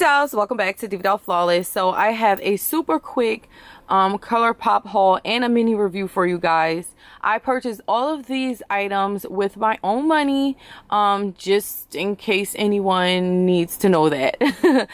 dolls, welcome back to Diva Doll Flawless. So I have a super quick ColourPop haul and a mini review for you guys. I purchased all of these items with my own money, just in case anyone needs to know that.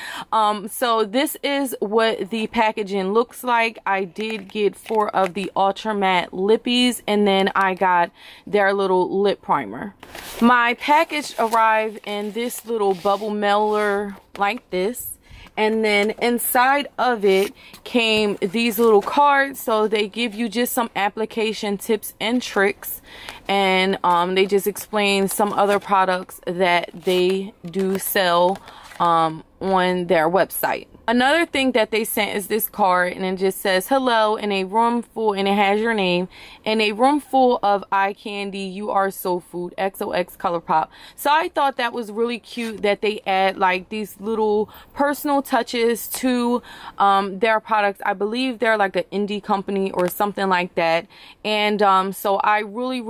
So this is what the packaging looks like. I did get 4 of the Ultra Matte Lippies, and then I got their little lip primer. My package arrived in this little bubble mailer like this, and then inside of it came these little cards. So they give you just some application tips and tricks, and they just explain some other products that they do sell on their website. Another thing that they sent is this card, and it just says hello in a room full, and it has your name, in a room full of eye candy, you are soul food, XOX ColourPop. So I thought that was really cute that they add like these little personal touches to their products. I believe they're like an indie company or something like that, and so I really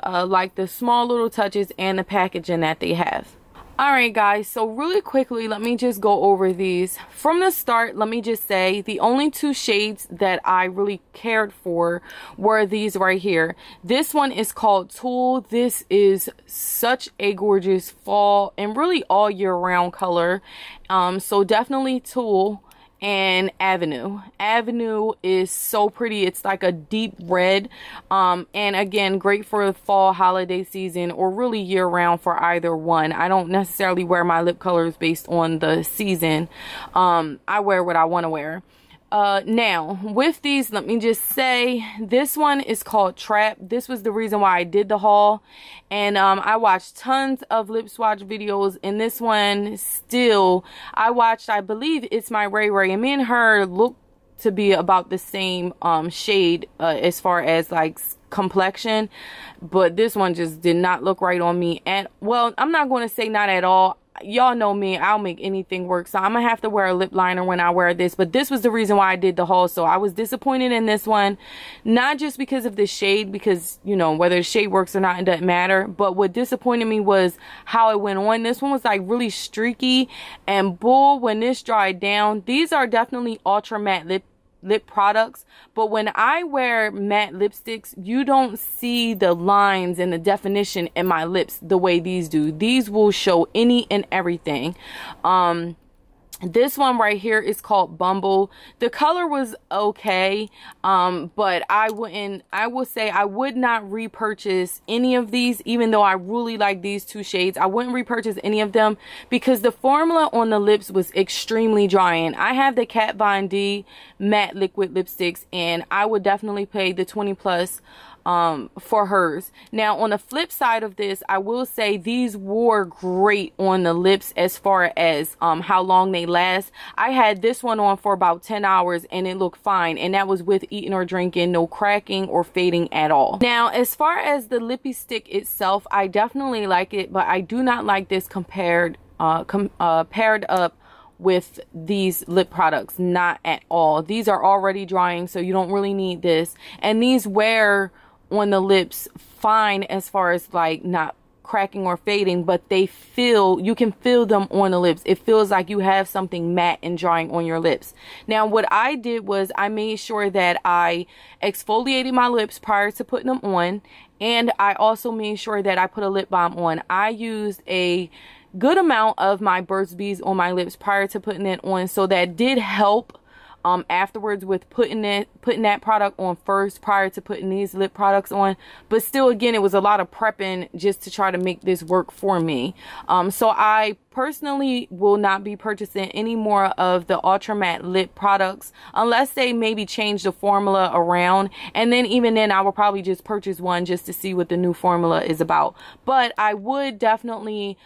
like the small little touches and the packaging that they have. Alright guys, so really quickly, let me just go over these. From the start, let me just say, the only 2 shades that I really cared for were these right here. This one is called Tulle. This is such a gorgeous fall and really all year round color. So definitely Tulle. And Avenue. Avenue is so pretty. It's like a deep red, and again, great for the fall holiday season or really year round for either one. I don't necessarily wear my lip colors based on the season. I wear what I want to wear. Now with these, let me just say, this one is called Trap. This was the reason why I did the haul, and I watched tons of lip swatch videos, and this one still I watched, I believe it's my Ray Ray, and me and her look to be about the same shade as far as like complexion, but this one just did not look right on me. And well, I'm not going to say not at all. Y'all know me, I'll make anything work, so I'm gonna have to wear a lip liner when I wear this. But this was the reason why I did the haul. So I was disappointed in this one, not just because of the shade, because you know whether the shade works or not, it doesn't matter, but what disappointed me was how it went on. This one was like really streaky, and bull, when this dried down. These are definitely ultra matte lip products, but when I wear matte lipsticks, you don't see the lines and the definition in my lips the way these do. These will show any and everything. This one right here is called Bumble. The color was okay, but I will say I would not repurchase any of these, even though I really like these 2 shades. I wouldn't repurchase any of them because the formula on the lips was extremely drying. I have the Kat Von D matte liquid lipsticks, and I would definitely pay the 20 plus for hers. Now on the flip side of this, I will say these wore great on the lips as far as how long they last. I had this one on for about 10 hours and it looked fine, and that was with eating or drinking, no cracking or fading at all. Now as far as the lippy stick itself, I definitely like it, but I do not like this paired up with these lip products, not at all. These are already drying, so you don't really need this, and these wear on the lips fine as far as like not cracking or fading, but they feel, you can feel them on the lips. It feels like you have something matte and drying on your lips. Now what I did was I made sure that I exfoliated my lips prior to putting them on, and I also made sure that I put a lip balm on. I used a good amount of my Burt's Bees on my lips prior to putting it on, so that did help afterwards with putting that product on first prior to putting these lip products on. But still, again, it was a lot of prepping just to try to make this work for me. So I personally will not be purchasing any more of the ultra matte lip products unless they maybe change the formula around, and then even then I will probably just purchase one just to see what the new formula is about. But I would definitely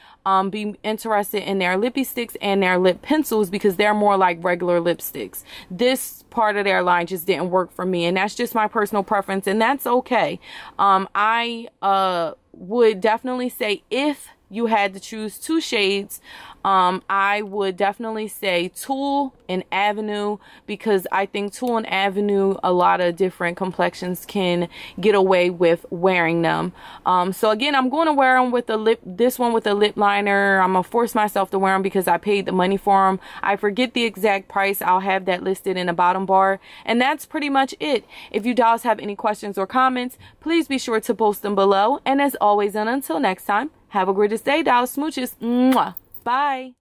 be interested in their lippy sticks and their lip pencils because they're more like regular lipsticks. This part of their line just didn't work for me, and that's just my personal preference, and that's okay. I would definitely say if you had to choose two shades, I would definitely say Tulle and Avenue, because I think Tulle and Avenue, a lot of different complexions can get away with wearing them. So again, I'm going to wear them with this one with a lip liner. I'm gonna force myself to wear them because I paid the money for them. I forget the exact price. I'll have that listed in the bottom bar. And that's pretty much it. If you dolls have any questions or comments, please be sure to post them below. And as always, and until next time, have a greatest day, dolls. Smooches. Mwah. Bye.